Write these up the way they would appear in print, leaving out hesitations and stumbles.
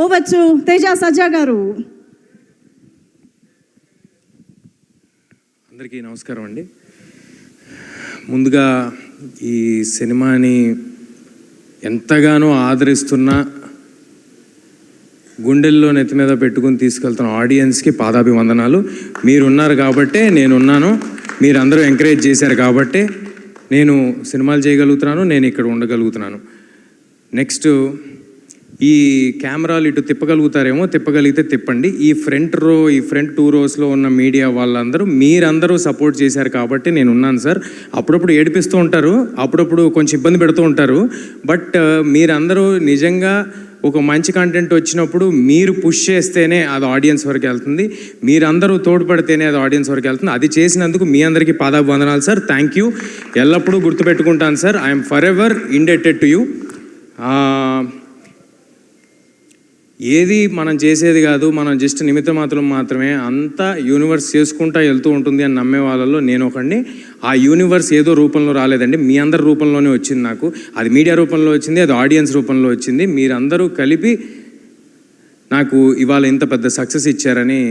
Over to Teja Sajja garu. అందరికీ నమస్కారం అండి. ముందుగా ఈ సినిమాని ఎంతగానో ఆదరిస్తున్న, గుండెల్లో నెత్తి మీద పెట్టుకుని తీసుకెళ్తున్న ఆడియన్స్కి పాదాభివందనాలు. మీరున్నారు కాబట్టే నేనున్నాను, మీరందరూ ఎంకరేజ్ చేశారు కాబట్టే నేను సినిమాలు చేయగలుగుతున్నాను, నేను ఇక్కడ ఉండగలుగుతున్నాను. నెక్స్ట్, ఈ కెమెరాలు ఇటు తిప్పగలుగుతారేమో, తిప్పగలిగితే తిప్పండి. ఈ ఫ్రంట్ 2 రోస్లో ఉన్న మీడియా మీరందరూ సపోర్ట్ చేశారు కాబట్టి నేను ఉన్నాను సార్. అప్పుడప్పుడు ఏడిపిస్తూ ఉంటారు, అప్పుడప్పుడు కొంచెం ఇబ్బంది పెడుతూ ఉంటారు. బట్ మీరందరూ నిజంగా ఒక మంచి కంటెంట్ వచ్చినప్పుడు మీరు పుష్ చేస్తేనే అది ఆడియన్స్ వరకు వెళ్తుంది, మీరందరూ తోడ్పడితేనే అది ఆడియన్స్ వరకు వెళ్తుంది. అది చేసినందుకు మీ అందరికీ పాదాభివందనాలు సార్. Thank you. ఎల్లప్పుడూ గుర్తుపెట్టుకుంటాను sir. I'm for ever indebted to you. ఏది మనం చేసేది కాదు, మనం జస్ట్ నిమిత్త మాత్రమే, అంతా యూనివర్స్ చేసుకుంటా వెళ్తూ ఉంటుంది అని నమ్మే వాళ్ళలో నేను ఒకడిని. ఆ యూనివర్స్ ఏదో రూపంలో రాలేదండి, మీ అందరి రూపంలోనే వచ్చింది. నాకు అది మీడియా రూపంలో వచ్చింది, అది ఆడియన్స్ రూపంలో వచ్చింది. మీరందరూ కలిపి నాకు ఇవాళ ఇంత పెద్ద సక్సెస్ ఇచ్చారని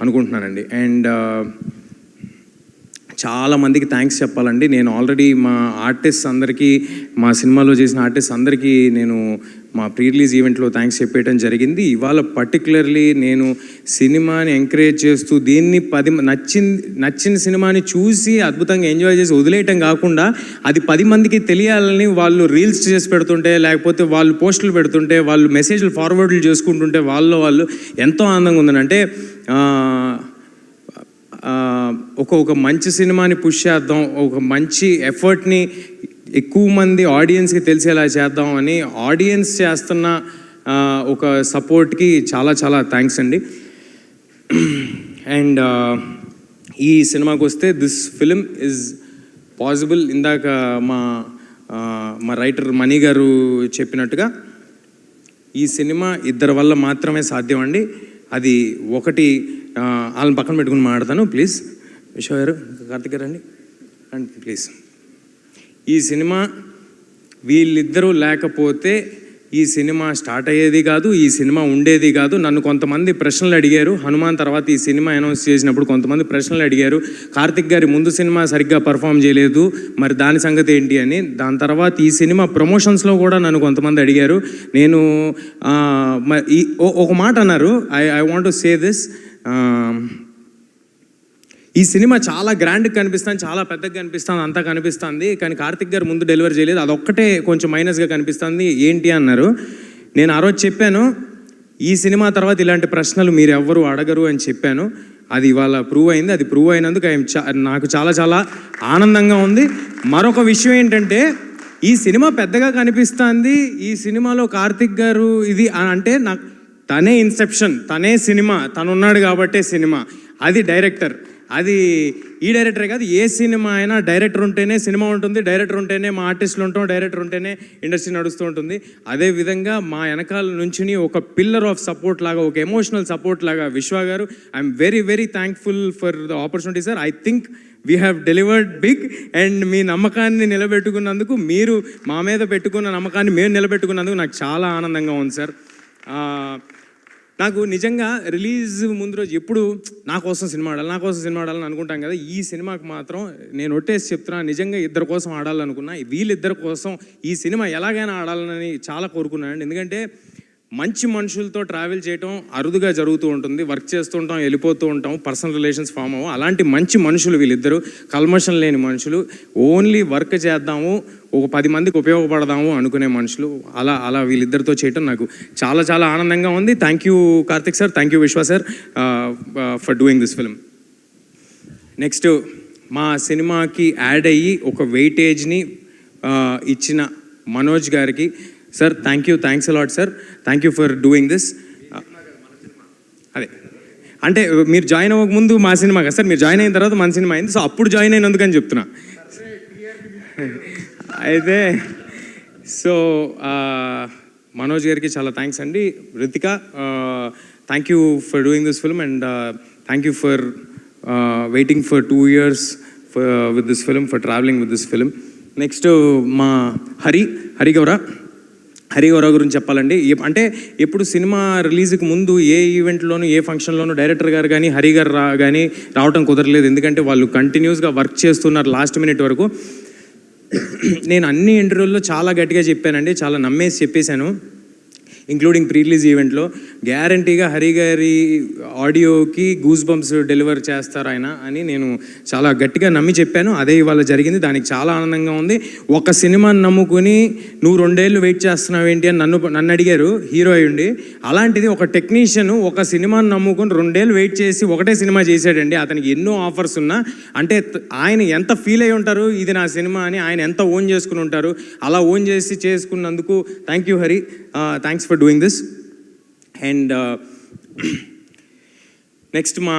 అనుకుంటున్నానండి. అండ్ చాలామందికి థ్యాంక్స్ చెప్పాలండి. నేను ఆల్రెడీ మా ఆర్టిస్ట్ అందరికీ, మా సినిమాలో చేసిన ఆర్టిస్ట్ అందరికీ నేను మా ప్రీ రిలీజ్ ఈవెంట్లో థ్యాంక్స్ చెప్పేయడం జరిగింది. ఇవాళ పర్టికులర్లీ నేను సినిమాని ఎంకరేజ్ చేస్తూ దీన్ని నచ్చిన సినిమాని చూసి అద్భుతంగా ఎంజాయ్ చేసి వదిలేయటం కాకుండా అది 10 మందికి తెలియాలని వాళ్ళు రీల్స్ చేసి పెడుతుంటే, లేకపోతే వాళ్ళు పోస్టులు పెడుతుంటే, వాళ్ళు మెసేజ్లు ఫార్వర్డ్లు చేసుకుంటుంటే వాళ్ళు ఎంతో ఆనందంగా ఉందని. అంటే ఒక మంచి సినిమాని పుష్ చేద్దాం, ఒక మంచి ఎఫర్ట్ని ఎక్కువ మంది ఆడియన్స్కి తెలిసేలా చేద్దాం అని ఆడియన్స్ చేస్తున్న ఒక సపోర్ట్కి చాలా చాలా థ్యాంక్స్ అండి. అండ్ ఈ సినిమాకి వస్తే దిస్ ఫిలిం ఈజ్ పాసిబుల్. ఇందాక మా రైటర్ మణి గారు చెప్పినట్టుగా ఈ సినిమా ఇద్దరి వల్ల మాత్రమే సాధ్యం అండి. అది ఒకటి, వాళ్ళని పక్కన పెట్టుకుని మాట్లాడతాను ప్లీజ్. విశ్వ గారు, కార్తిక్ గారు అండి ప్లీజ్. ఈ సినిమా వీళ్ళిద్దరూ లేకపోతే ఈ సినిమా స్టార్ట్ అయ్యేది కాదు, ఈ సినిమా ఉండేది కాదు. నన్ను కొంతమంది ప్రశ్నలు అడిగారు. హనుమాన్ తర్వాత ఈ సినిమా అనౌన్స్ చేసినప్పుడు కొంతమంది ప్రశ్నలు అడిగారు, కార్తిక్ గారి ముందు సినిమా సరిగ్గా పర్ఫామ్ చేయలేదు, మరి దాని సంగతి ఏంటి అని. దాని తర్వాత ఈ సినిమా ప్రమోషన్స్లో కూడా నన్ను కొంతమంది అడిగారు. నేను ఒక మాట అన్నారు, I want to say this. ఈ సినిమా చాలా గ్రాండ్గా కనిపిస్తుంది, చాలా పెద్దగా కనిపిస్తుంది, అంతా కనిపిస్తుంది, కానీ కార్తిక్ గారు ముందు డెలివరీ చేయలేదు, అదొక్కటే కొంచెం మైనస్గా కనిపిస్తుంది, ఏంటి అన్నారు. నేను ఆ రోజు చెప్పాను, ఈ సినిమా తర్వాత ఇలాంటి ప్రశ్నలు మీరు ఎవ్వరూ అడగరు అని చెప్పాను. అది ఇవాళ ప్రూవ్ అయింది. అది ప్రూవ్ అయినందుకు నాకు చాలా చాలా ఆనందంగా ఉంది. మరొక విషయం ఏంటంటే, ఈ సినిమా పెద్దగా కనిపిస్తుంది, ఈ సినిమాలో కార్తిక్ గారు ఇది అంటే నాకు తనే ఇన్సెప్షన్, తనే సినిమా, తనున్నాడు కాబట్టే సినిమా. అది డైరెక్టర్, అది ఈ డైరెక్టరే కాదు, ఏ సినిమా అయినా డైరెక్టర్ ఉంటేనే సినిమా ఉంటుంది, డైరెక్టర్ ఉంటేనే మా ఆర్టిస్టులు ఉంటాం, డైరెక్టర్ ఉంటేనే ఇండస్ట్రీ నడుస్తూ ఉంటుంది. అదేవిధంగా మా వెనకాల నుంచి ఒక పిల్లర్ ఆఫ్ సపోర్ట్ లాగా, ఒక ఎమోషనల్ సపోర్ట్ లాగా Vishwa garu. I'm very very thankful for the opportunity sir. I think we have delivered big. And మీ నమ్మకాన్ని నిలబెట్టుకున్నందుకు, మీరు మా మీద పెట్టుకున్న నమ్మకాన్ని మేము నిలబెట్టుకున్నందుకు నాకు చాలా ఆనందంగా ఉంది సార్. నాకు నిజంగా రిలీజ్ ముందు రోజు ఎప్పుడు నా కోసం సినిమా ఆడాలని అనుకుంటాం కదా. ఈ సినిమాకి మాత్రం నేను ఒట్టేసి చెప్తున్నా, నిజంగా ఇద్దరి కోసం ఆడాలనుకున్నా. వీళ్ళిద్దరి కోసం ఈ సినిమా ఎలాగైనా ఆడాలని చాలా కోరుకున్నానండి. ఎందుకంటే మంచి మనుషులతో ట్రావెల్ చేయటం అరుదుగా జరుగుతూ ఉంటుంది. వర్క్ చేస్తూ ఉంటాం, వెళ్ళిపోతూ ఉంటాం, పర్సనల్ రిలేషన్స్ ఫామ్ అవ్వం. అలాంటి మంచి మనుషులు వీళ్ళిద్దరూ, కల్మషం లేని మనుషులు, ఓన్లీ వర్క్ చేద్దాము, ఒక 10 మందికి ఉపయోగపడదాము అనుకునే మనుషులు. అలా వీళ్ళిద్దరితో చేయటం నాకు చాలా చాలా ఆనందంగా ఉంది. Thank you Karthik sir, thank you Vishwa sir for doing this film. Next, మా సినిమాకి యాడ్ అయ్యి ఒక వెయిటేజ్ని ఇచ్చిన మనోజ్ గారికి, sir thanks a lot sir, thank you for doing this. అదే అంటే మీరు జాయిన్ అవ్వక ముందు మా సినిమా కదా సార్, మీరు జాయిన్ అయిన తర్వాత మన సినిమా అయింది, సో అప్పుడు జాయిన్ అయినందుకని చెప్తున్నా. అయితే సో మనోజ్ గారికి చాలా థ్యాంక్స్ అండి. Ritika, thank you for doing this film and thank you for waiting for 2 years with this film, for traveling with this film. Next మా హరి గౌర. హరి గౌరవ్ గురించి చెప్పాలండి. అంటే ఎప్పుడు సినిమా రిలీజ్కి ముందు ఏ ఈవెంట్లోనూ ఏ ఫంక్షన్లోనూ డైరెక్టర్ గారు కానీ హరి గారు కానీ రావడం కుదరలేదు. ఎందుకంటే వాళ్ళు కంటిన్యూస్గా వర్క్ చేస్తున్నారు లాస్ట్ మినిట్ వరకు. నేను అన్ని ఇంటర్వ్యూల్లో చాలా గట్టిగా చెప్పానండి, చాలా నమ్మేసి చెప్పేశాను, ఇంక్లూడింగ్ ప్రీ రిలీజ్ ఈవెంట్లో. గ్యారంటీగా హరి గారి ఆడియోకి గూస్ బంప్స్ డెలివర్ చేస్తారు ఆయన అని నేను చాలా గట్టిగా నమ్మి చెప్పాను. అదే ఇవాళ జరిగింది. దానికి చాలా ఆనందంగా ఉంది. ఒక సినిమాని నమ్ముకుని నువ్వు 2 ఏళ్ళు వెయిట్ చేస్తున్నావు ఏంటి అని నన్ను అడిగారు, హీరో అయ్యుండి. అలాంటిది ఒక టెక్నీషియన్ ఒక సినిమాని నమ్ముకుని 2 ఏళ్ళు వెయిట్ చేసి ఒకటే సినిమా చేశాడండి. అతనికి ఎన్నో ఆఫర్స్ ఉన్నా, అంటే ఆయన ఎంత ఫీల్ అయి ఉంటారు ఇది నా సినిమా అని, ఆయన ఎంత ఓన్ చేసుకుని ఉంటారు. అలా ఓన్ చేసి చేసుకున్నందుకు thank you Hari, thanks for doing this. And next మా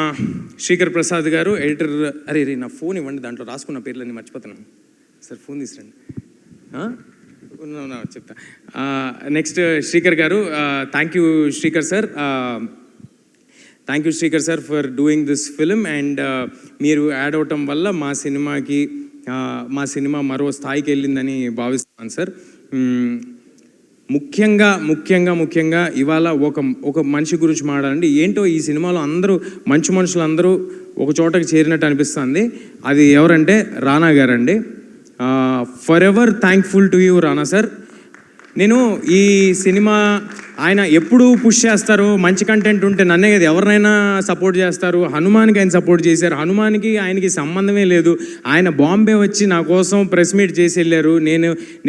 శ్రీకర్ ప్రసాద్ గారు ఎడిటర్. అరే నా ఫోన్ ఇవ్వండి, దాంట్లో రాసుకున్న పేర్లన్నీ మర్చిపోతున్నాను సార్, ఫోన్ తీసురండి. చెప్తా. నెక్స్ట్ శ్రీకర్ గారు, thank you Srikar sir, thank you Srikar sir for doing this film. And మీరు యాడ్ అవటం వల్ల మా సినిమా మరో స్థాయికి వెళ్ళిందని భావిస్తున్నాను సార్. ముఖ్యంగా ఇవాళ ఒక మనిషి గురించి మాట్లాడండి. ఏంటో ఈ సినిమాలో అందరూ మంచి మనుషులందరూ ఒక చోటకి చేరినట్టు అనిపిస్తుంది. అది ఎవరంటే రానా గారండి. For ever thankful to you Rana sir. నేను ఈ సినిమా ఆయన ఎప్పుడు పుష్ చేస్తారు, మంచి కంటెంట్ ఉంటే నన్నే కదా ఎవరినైనా సపోర్ట్ చేస్తారు. హనుమాన్కి ఆయన సపోర్ట్ చేశారు. హనుమాన్కి ఆయనకి సంబంధమే లేదు. ఆయన బాంబే వచ్చి నా కోసం ప్రెస్ మీట్ చేసి వెళ్ళారు.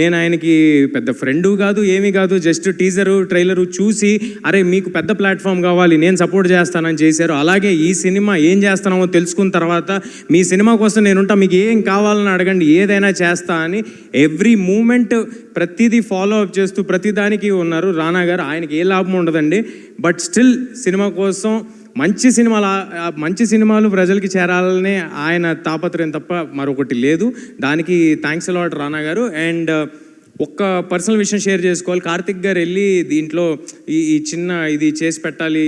నేను ఆయనకి పెద్ద ఫ్రెండు కాదు, ఏమీ కాదు, జస్ట్ టీజరు ట్రైలరు చూసి అరే మీకు పెద్ద ప్లాట్ఫామ్ కావాలి, నేను సపోర్ట్ చేస్తానని చేశారు. అలాగే ఈ సినిమా ఏం చేస్తున్నామో తెలుసుకున్న తర్వాత మీ సినిమా కోసం నేనుంటా, మీకు ఏం కావాలని అడగండి, ఏదైనా చేస్తా అని ఎవ్రీ మూమెంట్ ప్రతిదీ ఫాలో అప్ చేస్తూ ప్రతిదానికి ఉన్నారు రానా గారు. ఆయనకి ఏ లాభం ఉండదండి, బట్ స్టిల్ సినిమా కోసం మంచి సినిమాలు ప్రజలకి చేరాలనే ఆయన తాపత్రయం తప్ప మరొకటి లేదు. దానికి thanks a lot Rana garu. And ఒక్క పర్సనల్ విషయం షేర్ చేసుకోవాలి. కార్తిక్ గారు వెళ్ళి దీంట్లో ఈ చిన్న ఇది చేసి పెట్టాలి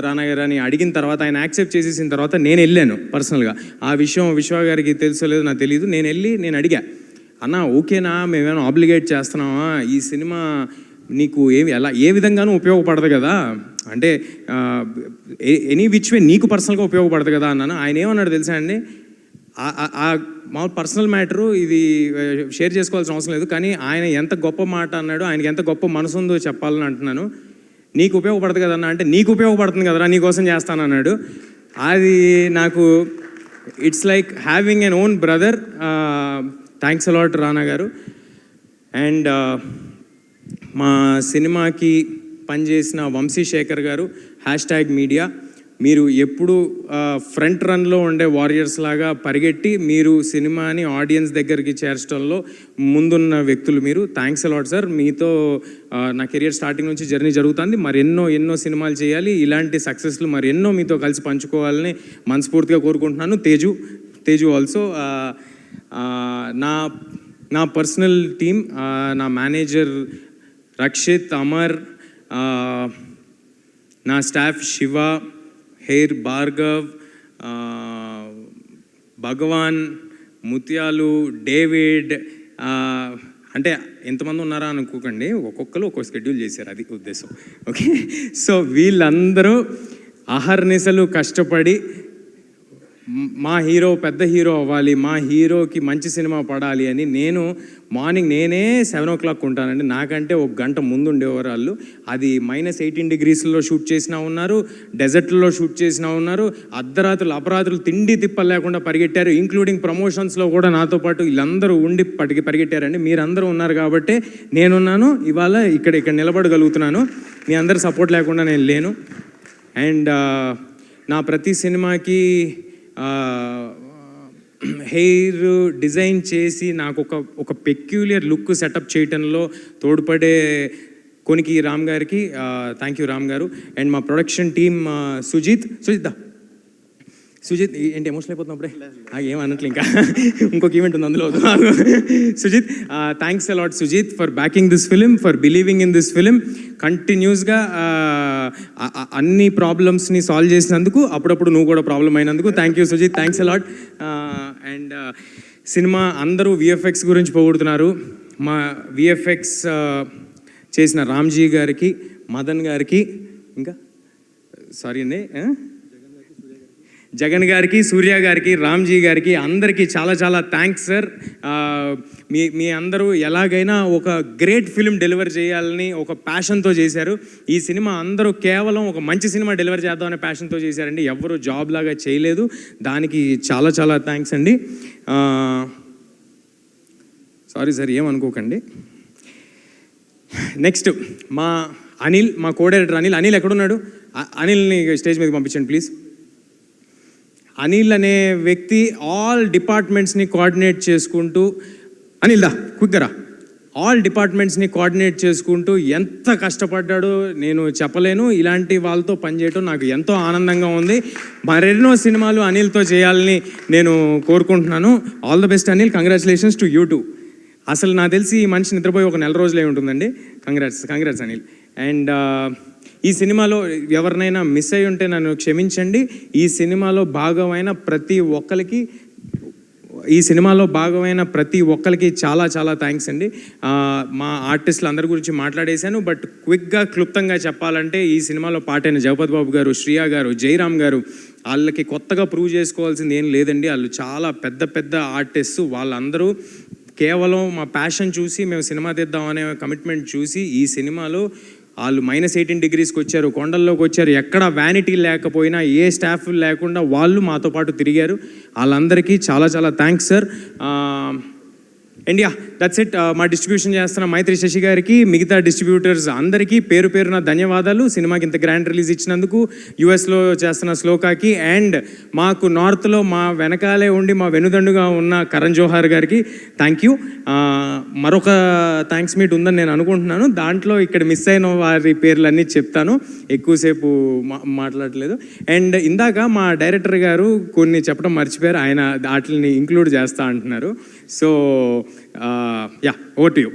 రానా గారు అని అడిగిన తర్వాత ఆయన యాక్సెప్ట్ చేసేసిన తర్వాత నేను వెళ్ళాను పర్సనల్గా. ఆ విషయం విశ్వ గారికి తెలుసో లేదో నాకు తెలియదు. నేను అడిగా, అన్న ఓకేనా, మేమేమైనా ఆబ్లిగేట్ చేస్తున్నామా, ఈ సినిమా నీకు ఏ విధంగానూ ఉపయోగపడదు కదా, అంటే ఎనీ విచ్ వే నీకు పర్సనల్గా ఉపయోగపడదు కదా అన్నాను. ఆయన ఏమన్నాడు తెలుసా అండి, మా పర్సనల్ మ్యాటరు ఇది షేర్ చేసుకోవాల్సిన అవసరం లేదు, కానీ ఆయన ఎంత గొప్ప మాట అన్నాడు, ఆయనకి ఎంత గొప్ప మనసు ఉందో చెప్పాలని అంటున్నాను. నీకు ఉపయోగపడదు కదన్నా అంటే నీకు ఉపయోగపడుతుంది కదరా, నీకోసం చేస్తానన్నాడు. అది నాకు it's like having an own brother. Thanks a lot Rana garu. And మా సినిమాకి పనిచేసిన వంశీశేఖర్ గారు, #మీడియా, మీరు ఎప్పుడు ఫ్రంట్ రన్లో ఉండే వారియర్స్ లాగా పరిగెట్టి మీరు సినిమాని ఆడియన్స్ దగ్గరికి చేర్చడంలో ముందున్న వ్యక్తులు మీరు. Thanks a lot sir. మీతో నా కెరియర్ స్టార్టింగ్ నుంచి జర్నీ జరుగుతుంది. మరి ఎన్నో సినిమాలు చేయాలి, ఇలాంటి సక్సెస్లు మరి ఎన్నో మీతో కలిసి పంచుకోవాలని మనస్ఫూర్తిగా కోరుకుంటున్నాను. తేజు ఆల్సో. నా పర్సనల్ టీమ్, నా మేనేజర్ రక్షిత్, అమర్, నా స్టాఫ్ శివ, హెయిర్ భార్గవ్, భగవాన్, ముత్యాలు, డేవిడ్, అంటే ఎంతమంది ఉన్నారా అనుకోకండి, ఒక్కొక్కరు ఒక్కొక్క షెడ్యూల్ చేశారు, అది ఉద్దేశం. ఓకే, సో వీళ్ళందరూ అహర్నిశలు కష్టపడి మా హీరో పెద్ద హీరో అవ్వాలి, మా హీరోకి మంచి సినిమా పడాలి అని నేనే 7 o'clock ఉంటానండి. నాకంటే 1 గంట ముందు ఉండేవారు వాళ్ళు. అది -18 degreesలో షూట్ చేసినా ఉన్నారు, డెజర్ట్లో షూట్ చేసినా ఉన్నారు, అపరాత్రులు తిండి తిప్పలు లేకుండా పరిగెట్టారు. ఇంక్లూడింగ్ ప్రమోషన్స్లో కూడా నాతో పాటు వీళ్ళందరూ ఉండి పరిగెట్టారండి. మీరందరూ ఉన్నారు కాబట్టి నేనున్నాను, ఇవాళ ఇక్కడ నిలబడగలుగుతున్నాను. మీ అందరి సపోర్ట్ లేకుండా నేను లేను. అండ్ నా ప్రతి సినిమాకి హెయిర్ డిజైన్ చేసి నాకు ఒక పెక్యులియర్ లుక్ సెటప్ చేయటంలో తోడ్పడే కొనికి రామ్ గారికి థ్యాంక్ యూ రామ్ గారు. అండ్ మా ప్రొడక్షన్ టీమ్ సుజిత్ ఏంటి ఎమోషనల్ అయిపోతున్నప్పుడే ఏమన్నట్లు, ఇంకా ఇంకొక ఈవెంట్ ఉంది అందులో. Sujith, thanks a lot Sujith for backing this film, for believing in this film. కంటిన్యూస్గా అన్ని ప్రాబ్లమ్స్ని సాల్వ్ చేసినందుకు, అప్పుడప్పుడు నువ్వు కూడా ప్రాబ్లం అయినందుకు thank you Sujith, thanks a lot. And cinema అందరూ విఎఫ్ఎక్స్ గురించి పొగుడుతున్నారు. మా విఎఫ్ఎక్స్ చేసిన రామ్జీ గారికి, మదన్ గారికి, ఇంకా సారీ అండి జగన్ గారికి, సూర్య గారికి, రామ్జీ గారికి అందరికీ చాలా చాలా థ్యాంక్స్ సార్. మీ అందరూ ఎలాగైనా ఒక గ్రేట్ ఫిల్మ్ డెలివర్ చేయాలని ఒక ప్యాషన్తో చేశారు. ఈ సినిమా అందరూ కేవలం ఒక మంచి సినిమా డెలివర్ చేద్దామనే ప్యాషన్తో చేశారండి. ఎవరు జాబ్ లాగా చేయలేదు. దానికి చాలా చాలా థ్యాంక్స్ అండి. సారీ సార్, ఏమనుకోకండి. నెక్స్ట్ మా అనిల్, మా కోడైరెక్టర్ అనిల్ ఎక్కడున్నాడు? అనిల్ని స్టేజ్ మీద పంపించండి ప్లీజ్. అనిల్ అనే వ్యక్తి ఆల్ డిపార్ట్మెంట్స్ని కోఆర్డినేట్ చేసుకుంటూ, అనిల్ దా క్విక్గా, ఆల్ డిపార్ట్మెంట్స్ని కోఆర్డినేట్ చేసుకుంటూ ఎంత కష్టపడ్డాడో నేను చెప్పలేను. ఇలాంటి వాళ్ళతో పనిచేయడం నాకు ఎంతో ఆనందంగా ఉంది. మరెన్నో సినిమాలు అనిల్తో చేయాలని నేను కోరుకుంటున్నాను. All the best Anil, congratulations to you two. అసలు నాకు తెలిసి ఈ మనిషి నిద్రపోయి ఒక నెల రోజులే ఉంటుందండి. కంగ్రాట్స్ అనిల్. అండ్ ఈ సినిమాలో ఎవరినైనా మిస్ అయి ఉంటే నన్ను క్షమించండి. ఈ సినిమాలో భాగమైన ప్రతి ఒక్కరికి చాలా చాలా థ్యాంక్స్ అండి. మా ఆర్టిస్టులు అందరి గురించి మాట్లాడేశాను. బట్ క్విక్గా క్లుప్తంగా చెప్పాలంటే ఈ సినిమాలో పాటైన జగపతి బాబు గారు, శ్రియా గారు, జయరామ్ గారు, వాళ్ళకి కొత్తగా ప్రూవ్ చేసుకోవాల్సింది ఏం లేదండి. వాళ్ళు చాలా పెద్ద పెద్ద ఆర్టిస్టు. వాళ్ళందరూ కేవలం మా ప్యాషన్ చూసి మేము సినిమా తీద్దామనే కమిట్మెంట్ చూసి ఈ సినిమాలో వాళ్ళు -18 డిగ్రీస్కి వచ్చారు, కొండల్లోకి వచ్చారు. ఎక్కడ వ్యానిటీ లేకపోయినా, ఏ స్టాఫ్ లేకుండా వాళ్ళు మాతో పాటు తిరిగారు. వాళ్ళందరికీ చాలా చాలా thanks sir. India that's it. మా డిస్ట్రిబ్యూషన్ చేస్తున్న మైత్రి శశి గారికి, మిగతా డిస్ట్రిబ్యూటర్స్ అందరికీ పేరు పేరున ధన్యవాదాలు. సినిమాకి ఇంత గ్రాండ్ రిలీజ్ ఇచ్చినందుకు. యుఎస్లో చేస్తున్న శ్లోకాకి, అండ్ మాకు నార్త్లో మా వెనకాలే ఉండి మా వెనుదండుగా ఉన్న కరణ్ జోహార్ గారికి థ్యాంక్ యూ. మరొక థ్యాంక్స్ మీట్ ఉందని నేను అనుకుంటున్నాను. దాంట్లో ఇక్కడ మిస్ అయిన వారి పేర్లన్నీ చెప్తాను, ఎక్కువసేపు మాట్లాడలేదు. అండ్ ఇందాక మా డైరెక్టర్ గారు కొన్ని చెప్పడం మర్చిపోయారు. ఆయన వాటిని ఇంక్లూడ్ చేస్తా అంటున్నారు. So over to you.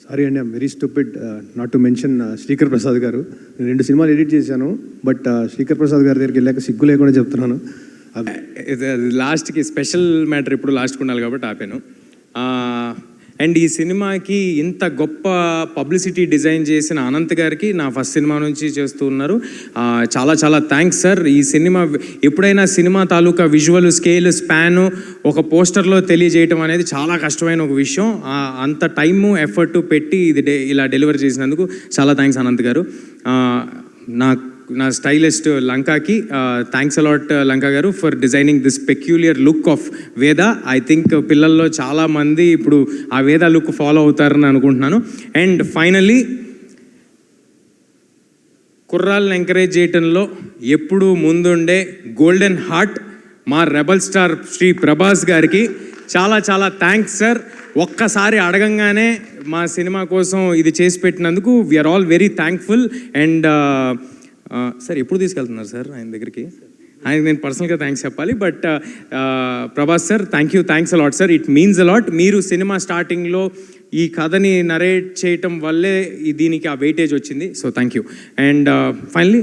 Sorry అండి, I'm very stupid not to mention Srikar Prasad garu. నేను 2 సినిమాలు ఎడిట్ చేశాను. బట్ శ్రీకర్ ప్రసాద్ గారి దగ్గరికి వెళ్ళాక సిగ్గు లేకుండా చెప్తున్నాను. లాస్ట్కి స్పెషల్ మ్యాటర్ ఇప్పుడు లాస్ట్కి ఉండాలి కాబట్టి ఆపాను. అండ్ ఈ సినిమాకి ఇంత గొప్ప పబ్లిసిటీ డిజైన్ చేసిన అనంత్ గారికి నా ఫస్ట్ సినిమా నుంచి చేస్తూ ఉన్నారు. చాలా చాలా థ్యాంక్స్ సార్. ఈ సినిమా ఎప్పుడైనా సినిమా తాలూకా విజువల్ స్కేల్ స్పాను ఒక పోస్టర్లో తెలియజేయటం అనేది చాలా కష్టమైన ఒక విషయం. అంత టైము ఎఫర్టు పెట్టి ఇది ఇలా డెలివర్ చేసినందుకు చాలా థ్యాంక్స్ అనంత్ గారు. నా స్టైలిస్ట్ లంకాకి థ్యాంక్స్ అలాట్ లంకా గారు for designing this peculiar look of వేద. ఐ థింక్ పిల్లల్లో చాలామంది ఇప్పుడు ఆ వేద లుక్ ఫాలో అవుతారని అనుకుంటున్నాను. అండ్ ఫైనల్లీ కుర్రాళ్ళని ఎంకరేజ్ చేయటంలో ఎప్పుడూ ముందుండే గోల్డెన్ హార్ట్ మా రెబల్ స్టార్ శ్రీ ప్రభాస్ గారికి చాలా చాలా థ్యాంక్స్ సార్. ఒక్కసారి అడగంగానే మా సినిమా కోసం ఇది చేసి పెట్టినందుకు we are all very thankful. And sir ఎప్పుడు తీసుకెళ్తున్నారు సార్ ఆయన దగ్గరికి? ఆయనకి నేను పర్సనల్గా థ్యాంక్స్ చెప్పాలి. But Prabhas sir, thanks a lot sir. It means a lot. మీరు సినిమా స్టార్టింగ్లో ఈ కథని నరేట్ చేయటం వల్లే దీనికి ఆ వెయిటేజ్ వచ్చింది. So thank you. And finally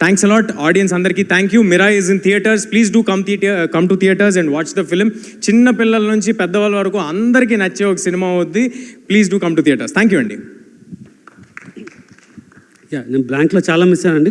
thanks a lot audience అందరికీ. Thank you. Mira is in theatres. Please do come to theatres and watch the film. చిన్న పిల్లల నుంచి పెద్దవాళ్ళ వరకు అందరికీ నచ్చే ఒక సినిమా అవుద్ది. Please do come to theatres. Thank you అండి. నేను బ్లాంక్లో చాలా మిస్ అయ్యానండి.